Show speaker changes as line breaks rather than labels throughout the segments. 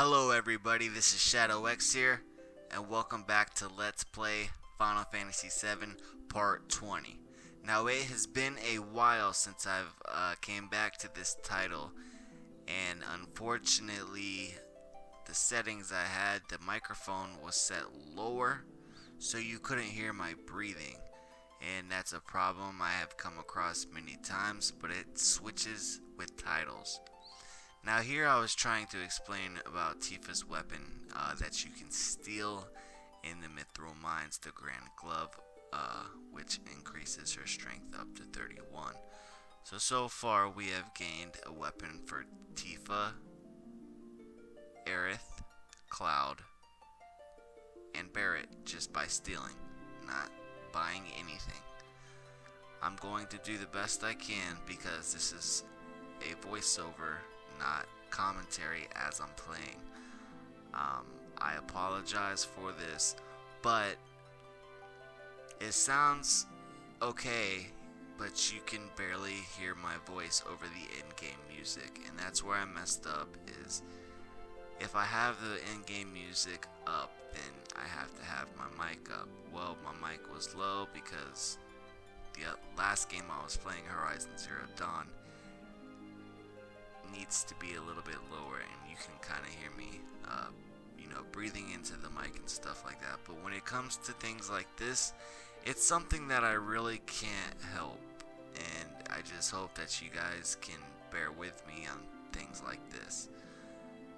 Hello everybody, this is Shadow X here, and welcome back to Let's Play Final Fantasy VII Part 20. Now it has been a while since I've came back to this title, and unfortunately the settings I had, the microphone was set lower, so you couldn't hear my breathing. And that's a problem I have come across many times, but it switches with titles. Now here I was trying to explain about Tifa's weapon that you can steal in the Mythril mines, the Grand Glove, which increases her strength up to 31. So far we have gained a weapon for Tifa, Aerith, Cloud, and Barret just by stealing, not buying anything. I'm going to do the best I can because this is a voiceover, not commentary as I'm playing. I apologize for this, but it sounds okay, but you can barely hear my voice over the in-game music, and that's where I messed up. Is if I have the in-game music up, then I have to have my mic up. Well, my mic was low because the last game I was playing, Horizon Zero Dawn, needs to be a little bit lower, and you can kind of hear me breathing into the mic and stuff like that. But when it comes to things like this, it's something that I really can't help, and I just hope that you guys can bear with me on things like this.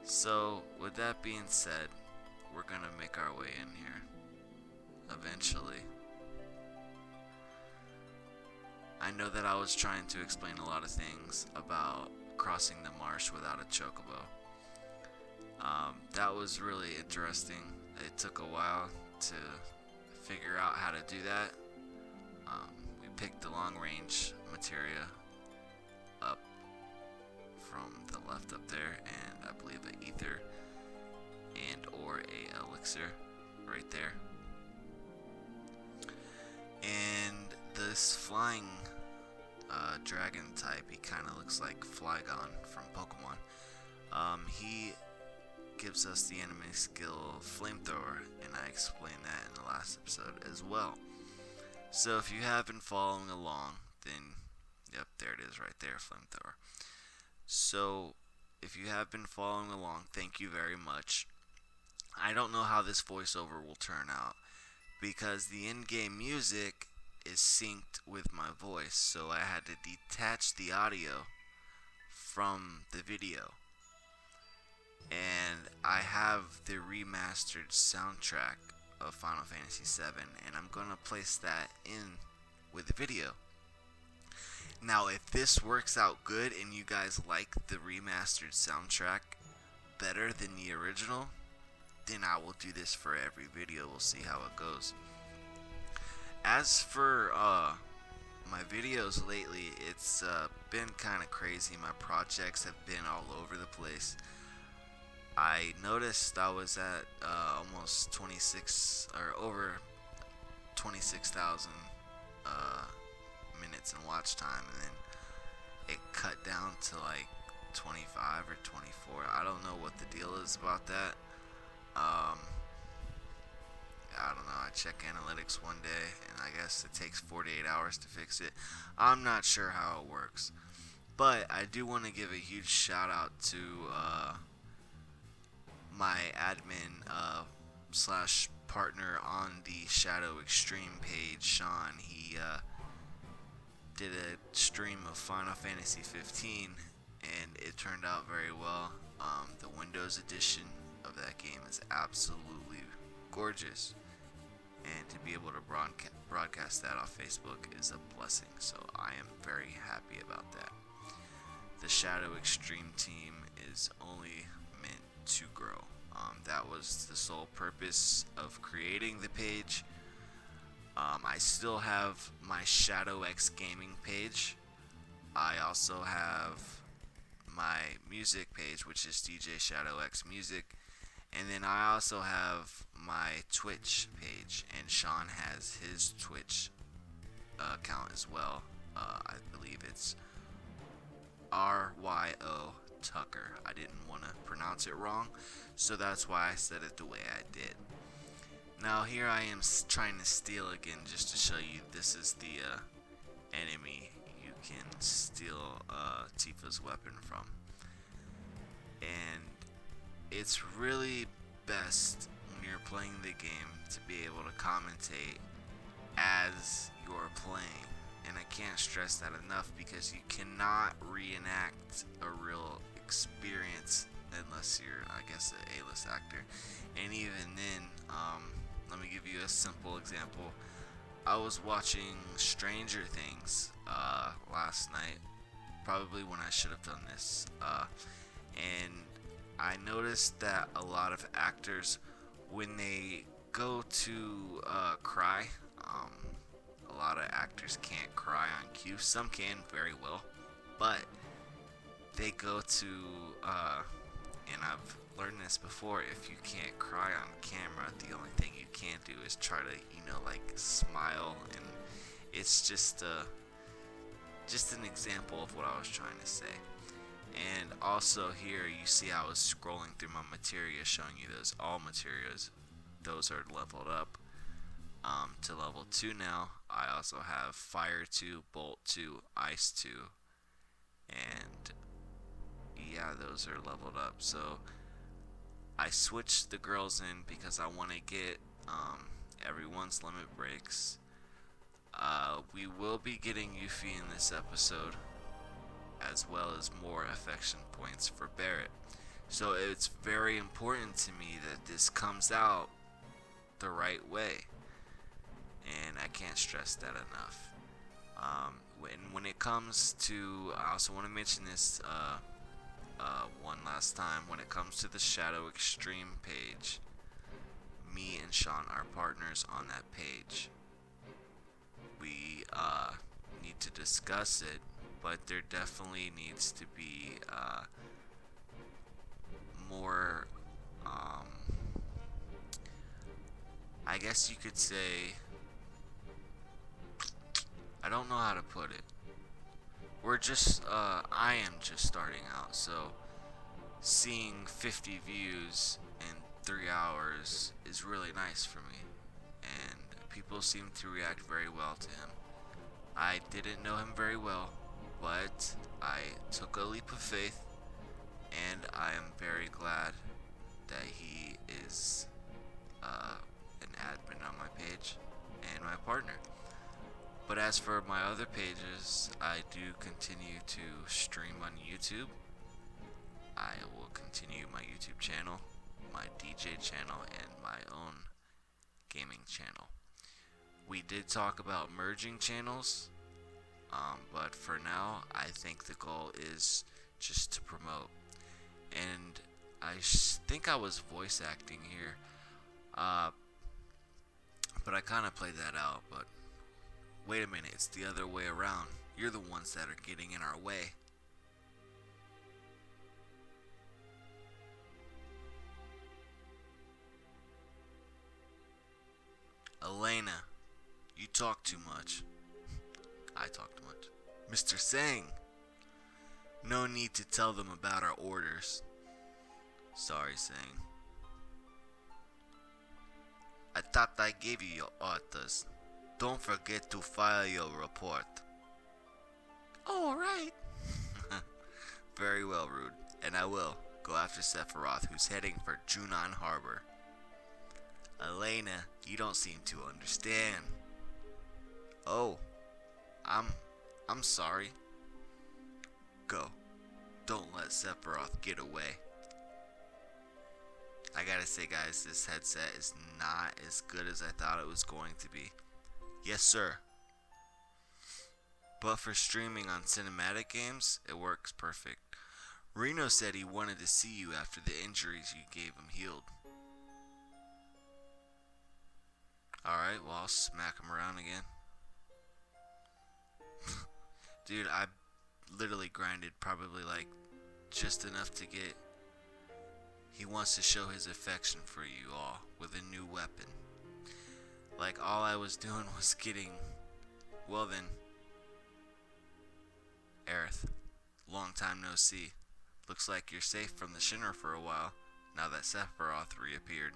So with that being said, we're gonna make our way in here eventually. I know that I was trying to explain a lot of things about crossing the marsh without a chocobo. That was really interesting. It took a while to figure out how to do that. We picked the long range materia up from the left up there, and I believe an ether and or a elixir right there. And this flying dragon type, he kind of looks like Flygon from Pokemon. He gives us the enemy skill Flamethrower, and I explained that in the last episode as well. So if you have been following along, then yep, there it is right there, Flamethrower. So if you have been following along, thank you very much. I don't know how this voiceover will turn out because the in-game music is synced with my voice, so I had to detach the audio from the video. And I have the remastered soundtrack of Final Fantasy VII, and I'm gonna place that in with the video. Now, if this works out good and you guys like the remastered soundtrack better than the original, then I will do this for every video. We'll see how it goes. As for my videos lately, it's been kind of crazy. My projects have been all over the place. I noticed I was at almost 26 or over 26,000 minutes in watch time, and then it cut down to like 25 or 24. I don't know what the deal is about that. I don't know. I check analytics one day, and I guess it takes 48 hours to fix it. I'm not sure how it works, but I do want to give a huge shout out to my admin slash partner on the Shadow Extreme page, Sean. He did a stream of Final Fantasy 15, and it turned out very well. The Windows edition of that game is absolutely gorgeous, and to be able to broadcast that off Facebook is a blessing, so I am very happy about that. The Shadow Extreme team is only meant to grow. That was the sole purpose of creating the page. I still have my Shadow X Gaming page. I also have my music page, which is DJ Shadow X Music. And then I also have my Twitch page, and Sean has his Twitch account as well. I believe it's RYO Tucker. I didn't want to pronounce it wrong, so that's why I said it the way I did. Now here I am trying to steal again, just to show you this is the enemy you can steal Tifa's weapon from. And it's really best when you're playing the game to be able to commentate as you're playing. And I can't stress that enough, because you cannot reenact a real experience unless you're, I guess, an A-list actor. And even then, let me give you a simple example. I was watching Stranger Things last night, probably when I should have done this, and I noticed that a lot of actors, when they go to cry, a lot of actors can't cry on cue. Some can very well, but they go to, and I've learned this before, if you can't cry on camera, the only thing you can do is try to, like, smile, and it's just an example of what I was trying to say. And also here you see I was scrolling through my materia, showing you those all materials. Those are leveled up to level 2 now. I also have Fire 2, Bolt 2, Ice 2, and yeah, those are leveled up. So I switched the girls in because I want to get everyone's limit breaks. We will be getting Yuffie in this episode, as well as more affection points for Barret. So it's very important to me that this comes out the right way, and I can't stress that enough. When it comes to, I also want to mention this one last time, when it comes to the Shadow Extreme page, me and Sean are partners on that page. We need to discuss it, but there definitely needs to be more, I guess you could say, I don't know how to put it. I am just starting out, so seeing 50 views in 3 hours is really nice for me, and people seem to react very well to him. I didn't know him very well, but I took a leap of faith, and I am very glad that he is an admin on my page and my partner. But as for my other pages, I do continue to stream on YouTube. I will continue my YouTube channel, my DJ channel, and my own gaming channel. We did talk about merging channels, but for now, I think the goal is just to promote. And I think I was voice acting here, but I kind of played that out. But wait a minute, it's the other way around. You're the ones that are getting in our way. Elena, you talk too much. I talk too much. Mr. Sang, no need to tell them about our orders. Sorry, Sang. I thought I gave you your orders. Don't forget to file your report. All right. Very well, Rude. And I will go after Sephiroth, who's heading for Junon Harbor. Elena, you don't seem to understand. Oh, I'm sorry. Go. Don't let Sephiroth get away. I gotta say, guys, this headset is not as good as I thought it was going to be. Yes, sir. But for streaming on cinematic games, it works perfect. Reno said he wanted to see you after the injuries you gave him healed. Alright, well, I'll smack him around again. Dude, I literally grinded probably like just enough to get... He wants to show his affection for you all with a new weapon. Like, all I was doing was getting... Well then, Aerith, long time no see. Looks like you're safe from the Shinra for a while, now that Sephiroth reappeared.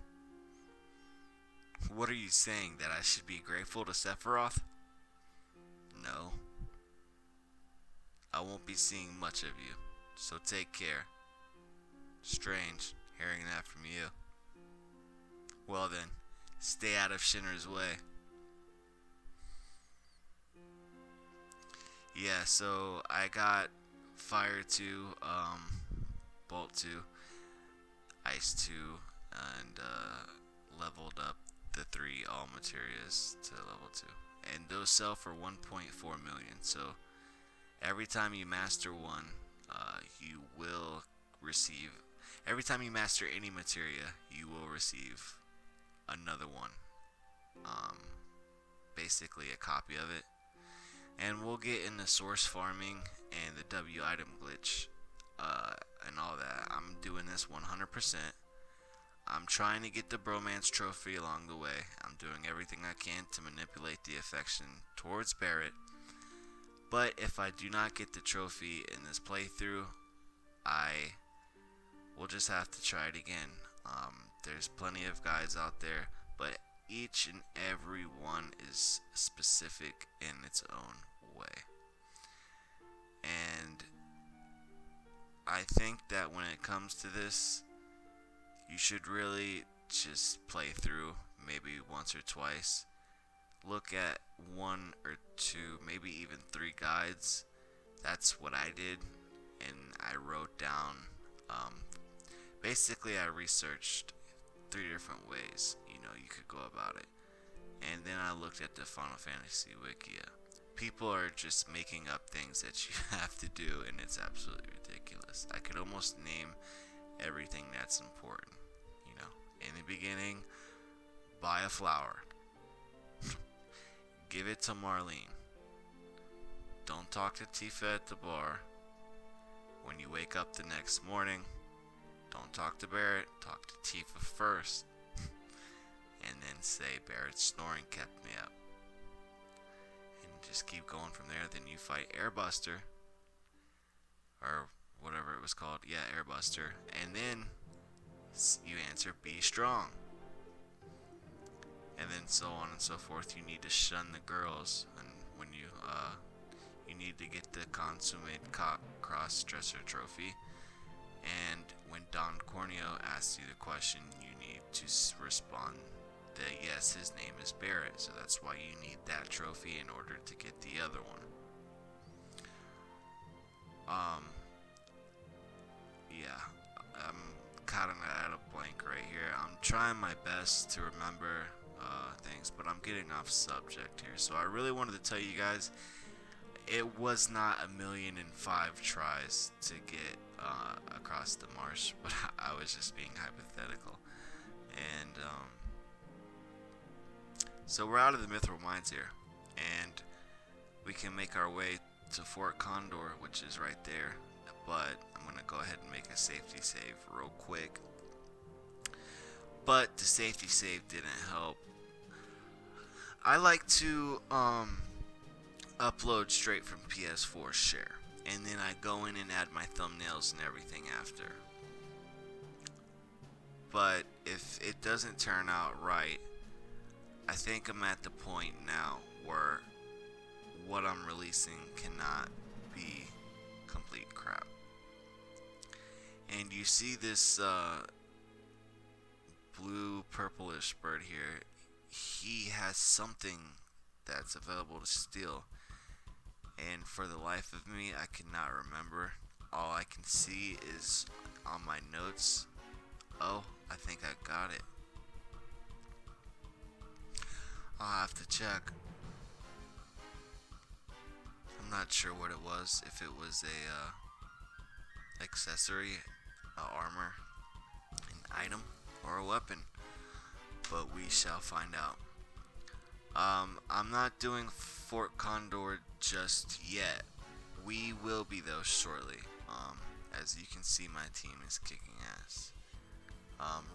What are you saying, that I should be grateful to Sephiroth? No. I won't be seeing much of you, so take care. Strange, hearing that from you. Well then, stay out of Shinra's way. Yeah, so I got Fire 2, Bolt 2, Ice 2, and leveled up the 3 all materials to level 2. And those sell for 1.4 million. So every time you master one, you will receive. Every time you master any materia, you will receive another one. Basically a copy of it. And we'll get into source farming and the W item glitch and all that. I'm doing this 100%. I'm trying to get the bromance trophy along the way. I'm doing everything I can to manipulate the affection towards Barret. But if I do not get the trophy in this playthrough, I will just have to try it again. There's plenty of guides out there, but each and every one is specific in its own way. And I think that when it comes to this, you should really just play through maybe once or twice. Look at 1 or 2, maybe even 3 guides. That's what I did, and I wrote down, basically I researched 3 different ways, you could go about it. And then I looked at the Final Fantasy Wikia. People are just making up things that you have to do, and it's absolutely ridiculous. I could almost name everything that's important. In the beginning, buy a flower. Give it to Marlene. Don't talk to Tifa at the bar. When you wake up the next morning, don't talk to Barret, talk to Tifa first. And then say Barret's snoring kept me up. And just keep going from there. Then you fight Airbuster. Or whatever it was called. Yeah, Airbuster. And then you answer be strong. And then so on and so forth. You need to shun the girls. And when you need to get the consummate cross-dresser trophy. And when Don Corneo asks you the question, you need to respond that yes, his name is Barret. So that's why you need that trophy in order to get the other one. Yeah, I'm kind of at a blank right here. I'm trying my best to remember things, but I'm getting off subject here. So I really wanted to tell you guys, it was not 1,000,005 tries to get across the marsh, but I was just being hypothetical. And so we're out of the Mythril mines here, and we can make our way to Fort Condor, which is right there. But I'm going to go ahead and make a safety save real quick. But the safety save didn't help. I like to upload straight from PS4 share, and then I go in and add my thumbnails and everything after. But if it doesn't turn out right, I think I'm at the point now where what I'm releasing cannot be complete crap. And you see this blue purplish bird here. He has something that's available to steal, and for the life of me I cannot remember. All I can see is on my notes. Oh, I think I got it. I'll have to check. I'm not sure what it was, if it was a accessory, a armor, an item, or a weapon, but we shall find out. I'm not doing Fort Condor just yet. We will be though shortly. As you can see, my team is kicking ass.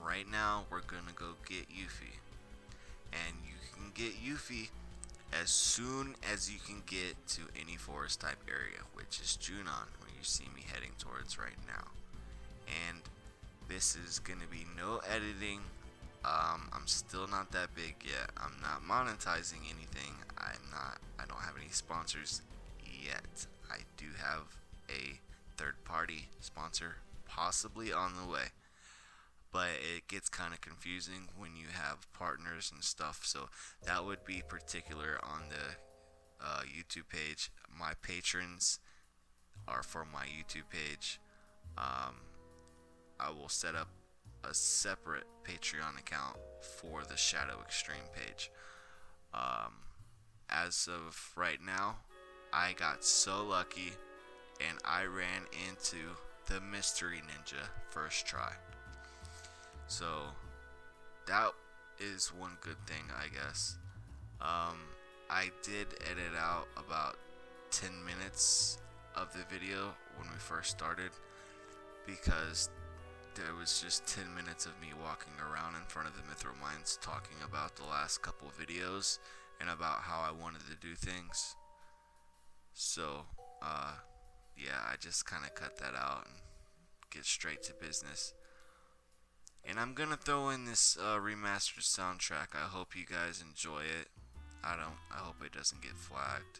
Right now we're gonna go get Yuffie, and you can get Yuffie as soon as you can get to any forest type area, which is Junon, where you see me heading towards right now. and this is gonna be no editing. I'm still not that big yet. I'm not monetizing anything. I don't have any sponsors yet. I do have a third-party sponsor possibly on the way, but it gets kind of confusing when you have partners and stuff. So that would be particular on the YouTube page. My patrons are for my YouTube page. I will set up a separate Patreon account for the Shadow Extreme page. As of right now, I got so lucky and I ran into the Mystery Ninja first try. So that is one good thing, I guess. I did edit out about 10 minutes of the video when we first started, because there was just 10 minutes of me walking around in front of the Mythril mines talking about the last couple videos and about how I wanted to do things. So, yeah, I just kind of cut that out and get straight to business. And I'm gonna throw in this remastered soundtrack. I hope you guys enjoy it. I hope it doesn't get flagged.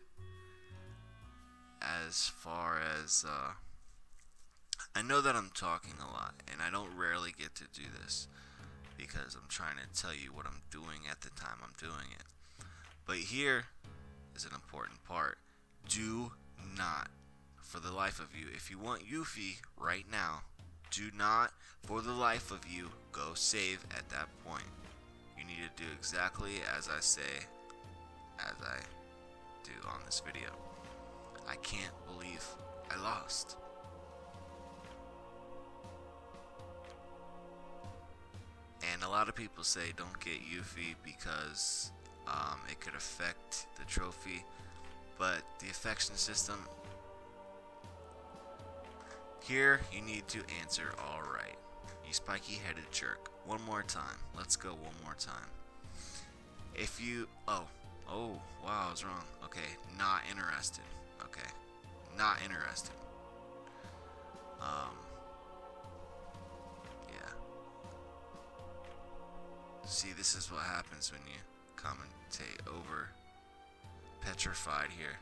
As far as I know that I'm talking a lot, and I don't rarely get to do this because I'm trying to tell you what I'm doing at the time I'm doing it. But here is an important part. Do not, for the life of you, if you want Yuffie right now, do not, for the life of you, go save at that point. You need to do exactly as I say, as I do on this video. I can't believe I lost. And a lot of people say don't get Yuffie because it could affect the trophy, but the affection system here, you need to answer alright. You spiky headed jerk. One more time. Let's go one more time. If you oh wow, I was wrong. Okay, not interested. Okay. Not interested. Yeah. See, this is what happens when you commentate over petrified here.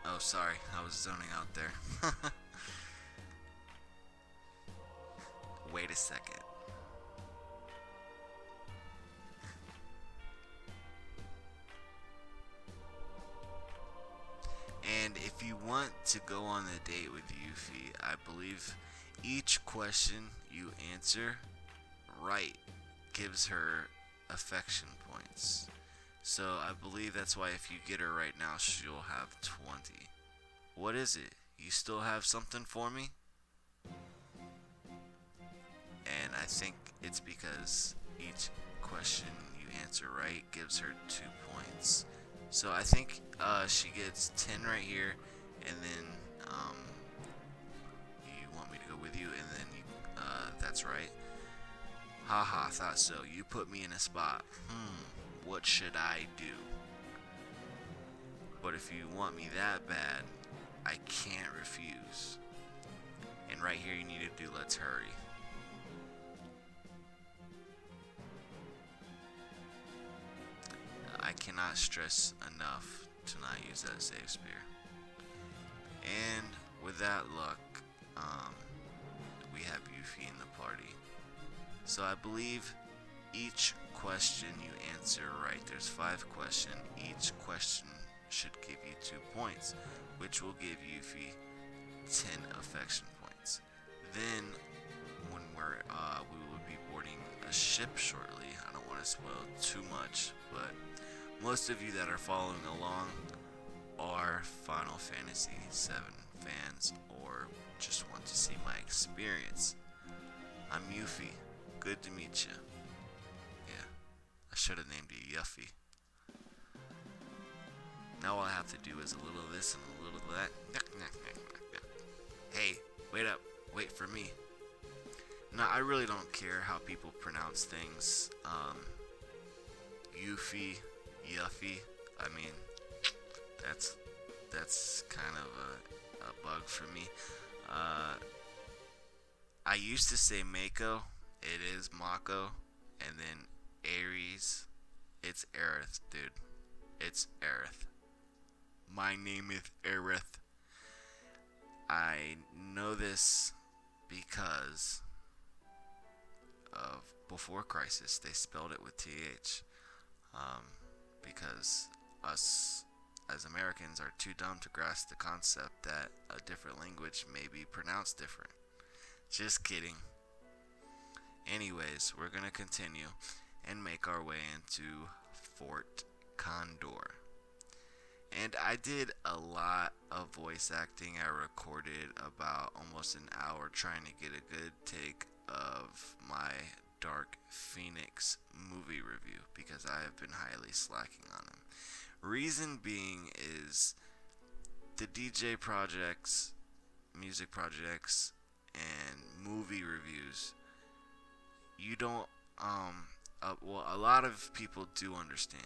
Oh, sorry, I was zoning out there. Wait a second. And if you want to go on the date with Yuffie, I believe each question you answer right gives her affection points. So I believe that's why if you get her right now, she'll have 20. What is it? You still have something for me? And I think it's because each question you answer right gives her 2 points. So I think she gets 10 right here, and then you want me to go with you, and then that's right. Haha, thought so. You put me in a spot. What should I do? But if you want me that bad, I can't refuse. And right here you need to do let's hurry. I cannot stress enough to not use that save spear. And with that luck, we have Yuffie in the party. So I believe each question you answer right, there's 5 questions. Each question should give you 2 points, which will give Yuffie 10 affection points. Then, when we will be boarding a ship shortly. I don't want to spoil too much, but most of you that are following along are Final Fantasy VII fans or just want to see my experience. I'm Yuffie. Good to meet you. Yeah, I should have named you Yuffie. Now all I have to do is a little of this and a little of that. Hey, wait up. Wait for me. No, I really don't care how people pronounce things. Yuffie, Yuffie. I mean, that's that's kind of a bug for me. Uh, I used to say Mako. It is Mako, and then Aries. It's Aerith, dude. It's Aerith. My name is Aerith. I know this because of Before Crisis. They spelled it with TH. Um, because us as Americans are too dumb to grasp the concept that a different language may be pronounced different. Just kidding. Anyways, we're gonna continue and make our way into Fort Condor. And I did a lot of voice acting. I recorded about almost an hour trying to get a good take of my Dark Phoenix movie review because I have been highly slacking on them. Reason being is the DJ projects, music projects, and movie reviews, you don't, well, a lot of people do understand.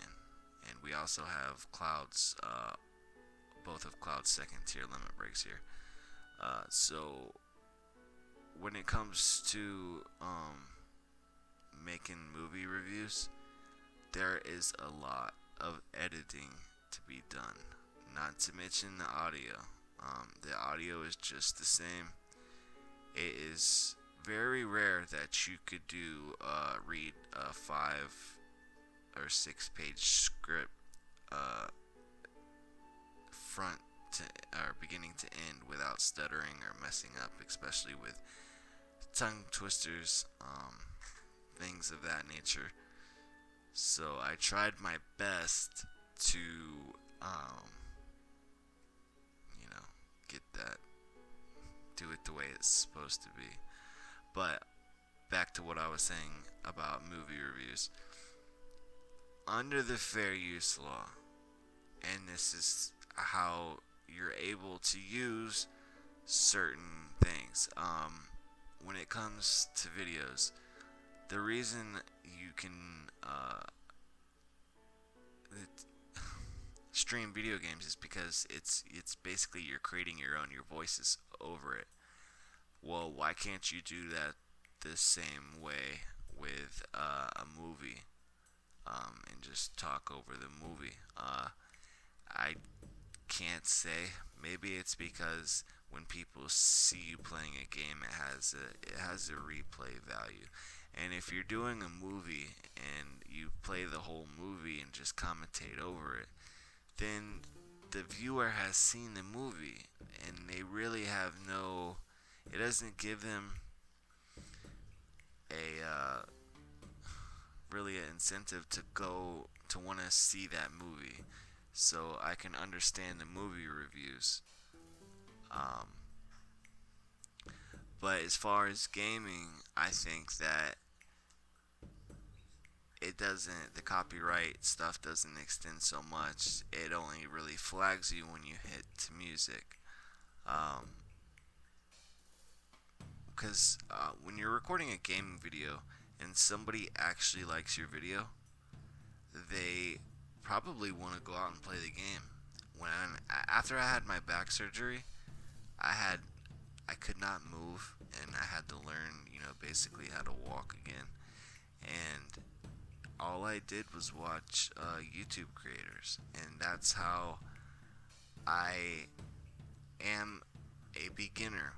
And we also have Cloud's, both of Cloud's second tier limit breaks here. So when it comes to making movie reviews, there is a lot of editing to be done. Not to mention the audio. The audio is just the same. It is very rare that you could read a 5 or 6 page script front to or beginning to end without stuttering or messing up, especially with tongue twisters, things of that nature. So I tried my best to, you know, get that, do it the way it's supposed to be. But back to what I was saying about movie reviews. Under the fair use law, and this is how you're able to use certain things. When it comes to videos, the reason you can stream video games is because it's basically you're creating your own. Your voice is over it. Well, why can't you do that the same way with a movie? And just talk over the movie. I can't say. Maybe it's because when people see you playing a game, it has a replay value. And if you're doing a movie and you play the whole movie and just commentate over it, then the viewer has seen the movie and they really have no. It doesn't give them a really an incentive to go to want to see that movie. So I can understand the movie reviews. Um, but as far as gaming, I think that the copyright stuff doesn't extend so much. It only really flags you when you hit to music. Because when you're recording a gaming video and somebody actually likes your video, they probably want to go out and play the game. After I had my back surgery, I could not move and I had to learn, basically how to walk again. And all I did was watch YouTube creators, and that's how I am a beginner.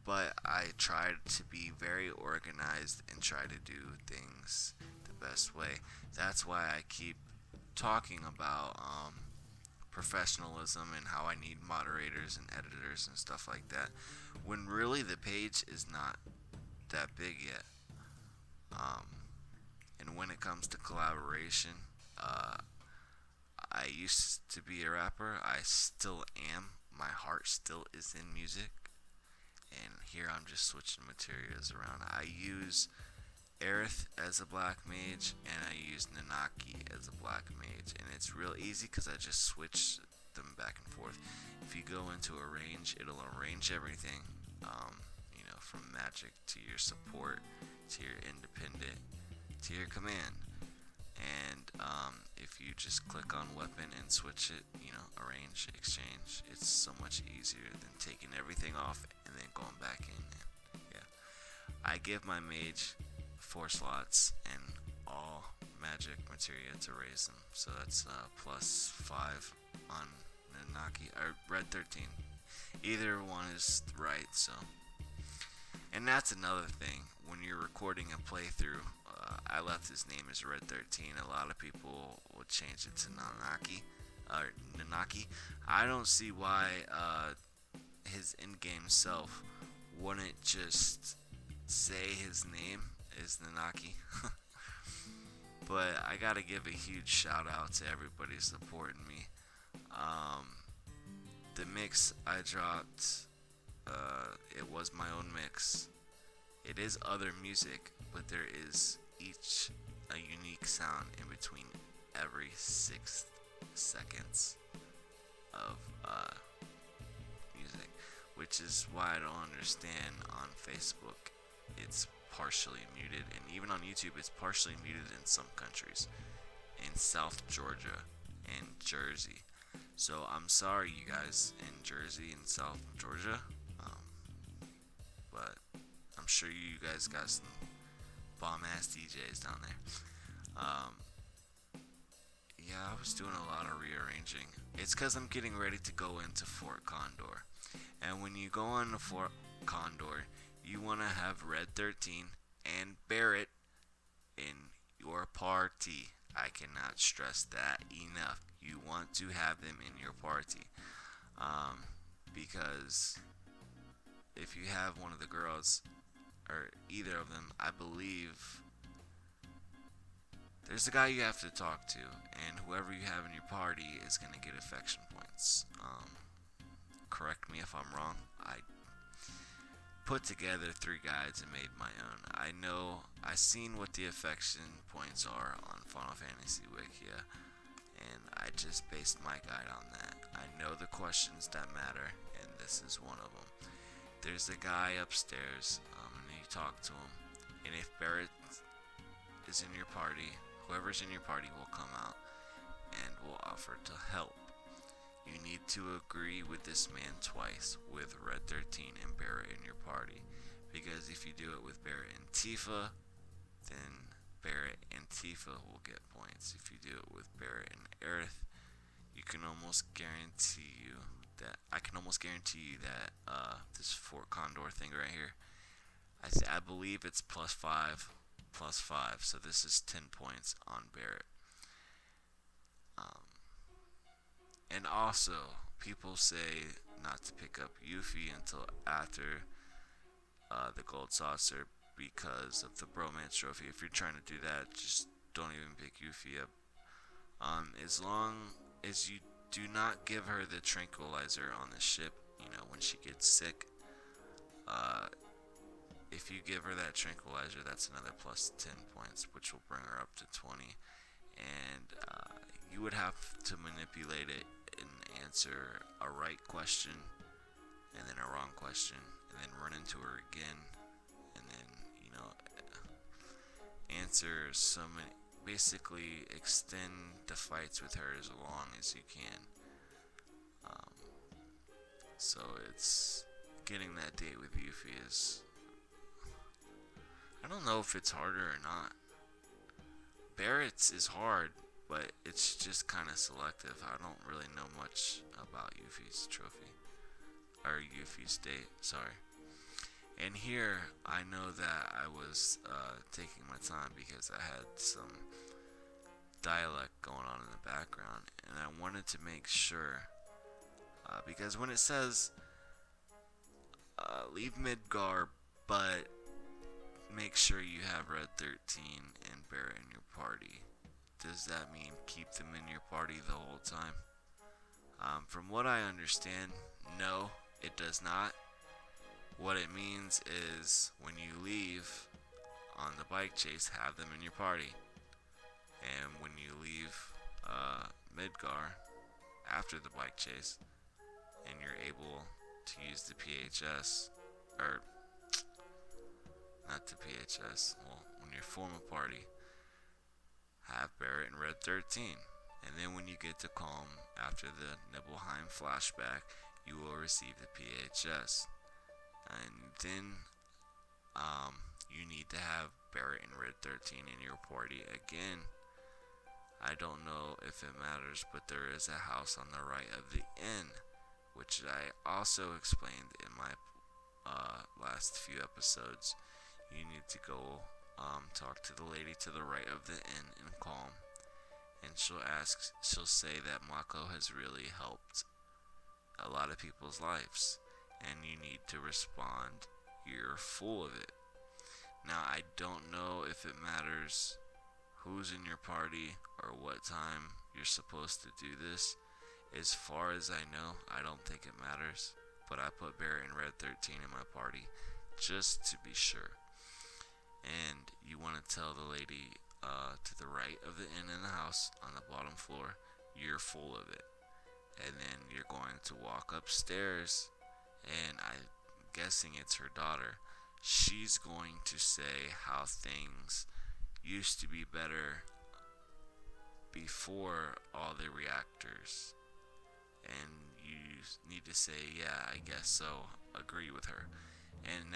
But I tried to be very organized and try to do things the best way. That's why I keep talking about professionalism and how I need moderators and editors and stuff like that, when really the page is not that big yet. And when it comes to collaboration, I used to be a rapper. I still am. My heart still is in music. And here I'm just switching materials around. I use Aerith as a black mage, and I use Nanaki as a black mage. And it's real easy because I just switch them back and forth. If you go into arrange, it'll arrange everything, from magic to your support, to your independent, to your command. And if you just click on weapon and switch it, arrange, exchange, it's so much easier than taking everything off and then going back in. And, yeah, I give my mage 4 slots and all magic materia to raise them, so that's plus 5 on Nanaki or red 13. Either one is right. So, and that's another thing when you're recording a playthrough. I left his name as Red 13. A lot of people would change it to Nanaki. I don't see why his in-game self wouldn't just say his name is Nanaki. But I gotta give a huge shout out to everybody supporting me. The mix I dropped, it was my own mix. It is other music, but there is each a unique sound in between every 6 seconds of music, which is why I don't understand on Facebook it's partially muted, and even on YouTube it's partially muted in some countries, in South Georgia and Jersey. So I'm sorry, you guys in Jersey and South Georgia, but I'm sure you guys got some bomb ass DJs down there. Yeah, I was doing a lot of rearranging. It's because I'm getting ready to go into Fort Condor, and when you go on to Fort Condor, you want to have Red 13 and Barret in your party. I cannot stress that enough. You want to have them in your party, because if you have one of the girls or either of them, I believe there's a guy you have to talk to, and whoever you have in your party is going to get affection points. Correct me if I'm wrong. I put together 3 guides and made my own. I seen what the affection points are on Final Fantasy Wikia, and I just based my guide on that. I know the questions that matter, and this is one of them. There's a guy upstairs, and you talk to him, and if Barret is in your party, whoever's in your party will come out and will offer to help. You need to agree with this man twice, with Red 13 and Barret in your party, because if you do it with Barret and Tifa, then Barret and Tifa will get points. If you do it with Barret and Aerith, I can almost guarantee you that this Fort Condor thing right here, I believe it's plus 5, so this is 10 points on Barret. And also, people say not to pick up Yuffie until after the gold saucer because of the bromance trophy. If you're trying to do that, just don't even pick Yuffie up. As long as you do not give her the tranquilizer on the ship, when she gets sick. If you give her that tranquilizer, that's another plus 10 points, which will bring her up to 20. And you would have to manipulate it and answer a right question, and then a wrong question, and then run into her again, and then, answer so many, basically extend the fights with her as long as you can. So it's getting that date with Yuffie is, I don't know if it's harder or not. Barret's is hard, but it's just kind of selective. I don't really know much about Yuffie's trophy, or Yuffie's date, sorry. And here, I know that I was taking my time because I had some dialect going on in the background, and I wanted to make sure, because when it says leave Midgar, but make sure you have Red 13 and Barret in your party, does that mean keep them in your party the whole time? From what I understand, no, it does not. What it means is when you leave on the bike chase, have them in your party. And when you leave Midgar, after the bike chase, and you're able to use the PHS, or not the PHS, well, when you form a party, have Barret and Red 13. And then when you get to Calm after the Nibelheim flashback, you will receive the PHS. And then you need to have Barret and Red 13 in your party again. I don't know if it matters, but there is a house on the right of the inn, which I also explained in my last few episodes. You need to go talk to the lady to the right of the inn in Calm, and she'll say that Mako has really helped a lot of people's lives, and you need to respond, "You're full of it." Now, I don't know if it matters who's in your party or what time you're supposed to do this. As far as I know, I don't think it matters, but I put Barret and Red 13 in my party just to be sure. And you want to tell the lady to the right of the inn in the house on the bottom floor, "You're full of it." And then you're going to walk upstairs, and I'm guessing it's her daughter. She's going to say how things used to be better before all the reactors. And you need to say, "Yeah, I guess so," agree with her. And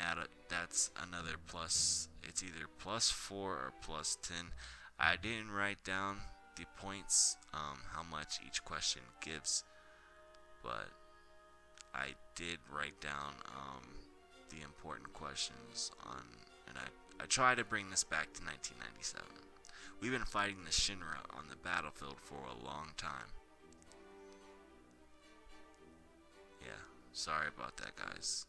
that's another plus. It's either +4 or +10. I didn't write down the points, how much each question gives, but I did write down the important questions and I try to bring this back to 1997. We've been fighting the Shinra on the battlefield for a long time. Yeah, sorry about that, guys.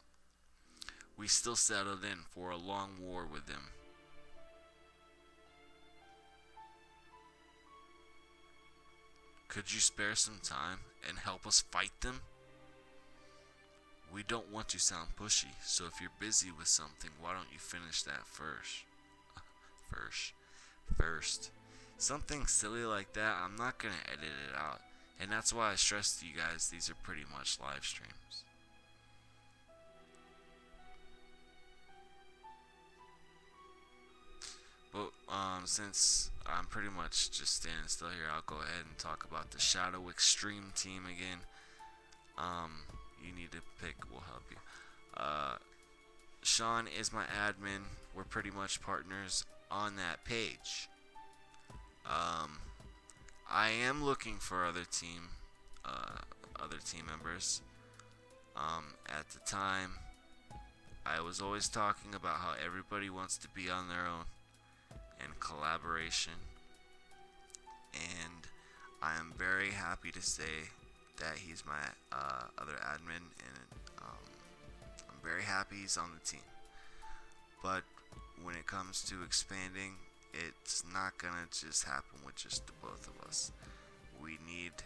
We still settled in for a long war with them. Could you spare some time and help us fight them? We don't want to sound pushy, so if you're busy with something, why don't you finish that first? First. Something silly like that, I'm not gonna edit it out. And that's why I stress to you guys, these are pretty much live streams. But since I'm pretty much just standing still here, I'll go ahead and talk about the Shadow Extreme team again. You need to pick, will help you. Sean is my admin. We're pretty much partners on that page. I am looking for other team members. At the time, I was always talking about how everybody wants to be on their own and collaboration, and I am very happy to say that he's my other admin, and I'm very happy he's on the team. But when it comes to expanding, it's not gonna just happen with just the both of us. We need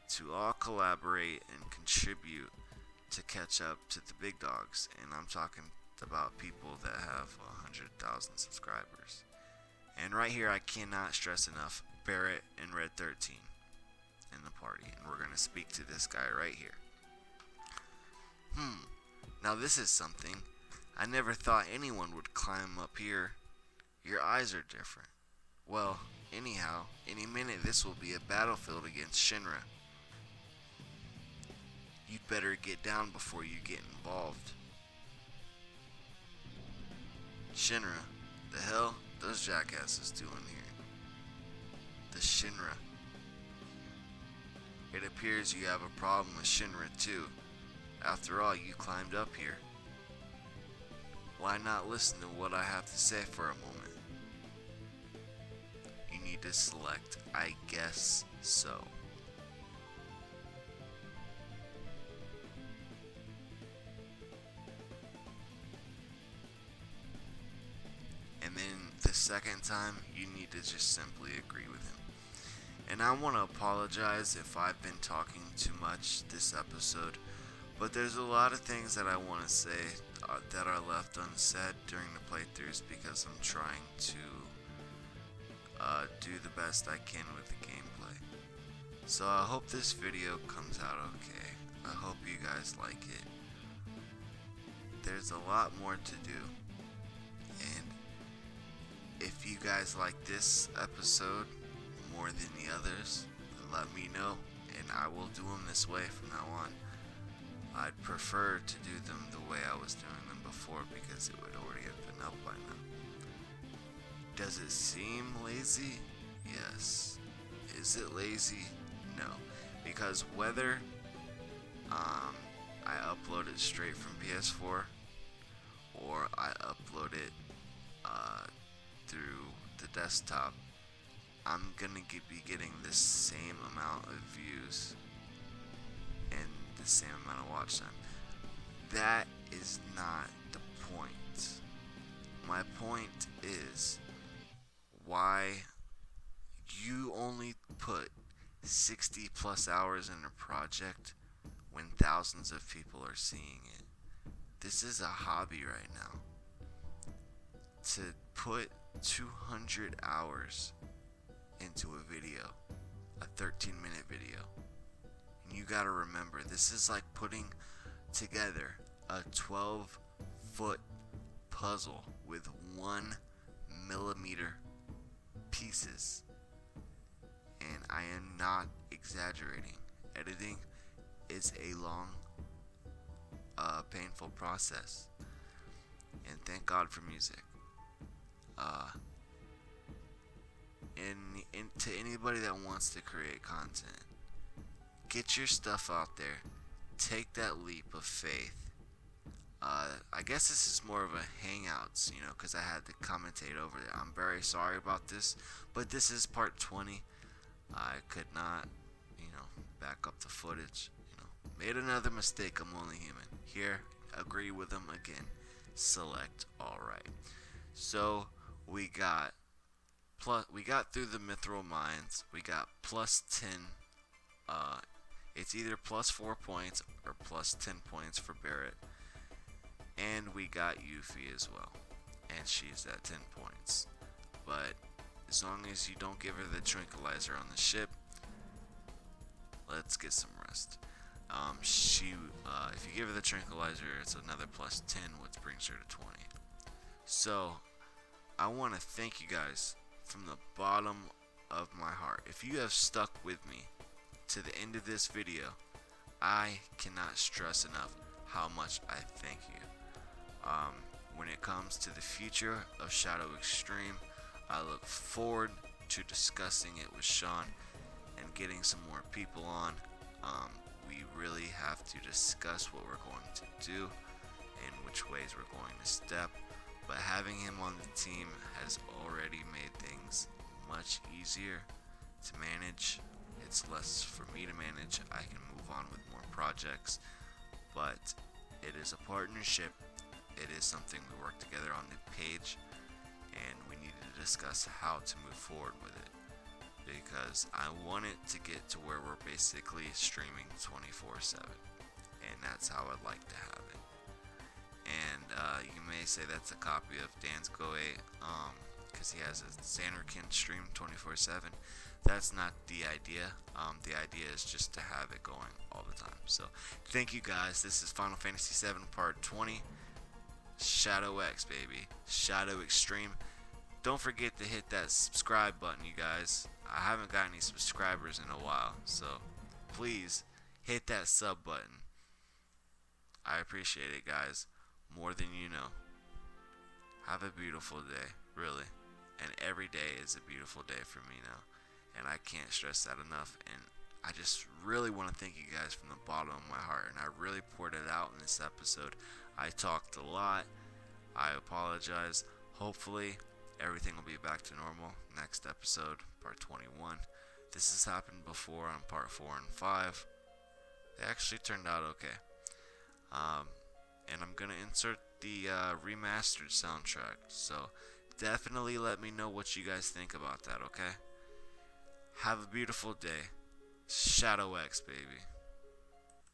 to all collaborate and contribute to catch up to the big dogs, and I'm talking about people that have 100,000 subscribers. And right here, I cannot stress enough, Barret and Red 13 in the party, and we're gonna speak to this guy right here. Now this is something. I never thought anyone would climb up here. Your eyes are different. Well, anyhow, any minute this will be a battlefield against Shinra. You'd better get down before you get involved. Shinra, the hell those jackasses doing here? The Shinra. It appears you have a problem with Shinra too. After all, you climbed up here. Why not listen to what I have to say for a moment? You need to select "I guess so." And then the second time, you need to just simply agree with him. And I want to apologize if I've been talking too much this episode, but there's a lot of things that I want to say that are left unsaid during the playthroughs because I'm trying to do the best I can with the gameplay. So I hope this video comes out okay. I hope you guys like it. There's a lot more to do, and if you guys like this episode more than the others, let me know, and I will do them this way from now on. I'd prefer to do them the way I was doing them before because it would already have been up by now. Does it seem lazy? Yes. Is it lazy? No. Because whether I upload it straight from PS4 or I upload it through the desktop, I'm gonna be getting the same amount of views and the same amount of watch time. That is not the point. My point is why you only put 60 plus hours in a project when thousands of people are seeing it. This is a hobby right now. To put 200 hours into a video, a 13-minute video. And you gotta remember, this is like putting together a 12-foot puzzle with 1mm pieces. And I am not exaggerating. Editing is a long, painful process. And thank God for music. And to anybody that wants to create content, get your stuff out there. Take that leap of faith. I guess this is more of a hangouts, because I had to commentate over it. I'm very sorry about this, but this is part 20. I could not, back up the footage. Made another mistake. I'm only human. Here, agree with them again. Select all right. So we got through the Mythril mines. We got plus 10. It's either plus 4 points or plus 10 points for Barret. And we got Yuffie as well, and she's at 10 points. But as long as you don't give her the tranquilizer on the ship, let's get some rest. If you give her the tranquilizer, it's another plus 10, which brings her to 20. So I want to thank you guys from the bottom of my heart. If you have stuck with me to the end of this video, I cannot stress enough how much I thank you. When it comes to the future of Shadow Extreme, I look forward to discussing it with Sean and getting some more people on. We really have to discuss what we're going to do and which ways we're going to step. But having him on the team has already made things much easier to manage. It's less for me to manage. I can move on with more projects. But it is a partnership. It is something we work together on the page, and we need to discuss how to move forward with it, because I want it to get to where we're basically streaming 24/7, and that's how I'd like to have it. And you may say that's a copy of Dan's Goe, because he has a Xanarkin stream 24/7. That's not the idea. The idea is just to have it going all the time. So thank you guys. This is Final Fantasy VII Part 20. Shadow X, baby. Shadow Extreme. Don't forget to hit that subscribe button, you guys. I haven't got any subscribers in a while, so please hit that sub button. I appreciate it, guys, more than you know. Have a beautiful day, really. And every day is a beautiful day for me now, and I can't stress that enough. And I just really want to thank you guys from the bottom of my heart, and I really poured it out in this episode. I talked a lot. I apologize. Hopefully everything will be back to normal next episode, part 21. This has happened before on part 4 and 5. They actually turned out okay. And I'm gonna insert the remastered soundtrack, so definitely let me know what you guys think about that, okay? Have a beautiful day. Shadow X, baby.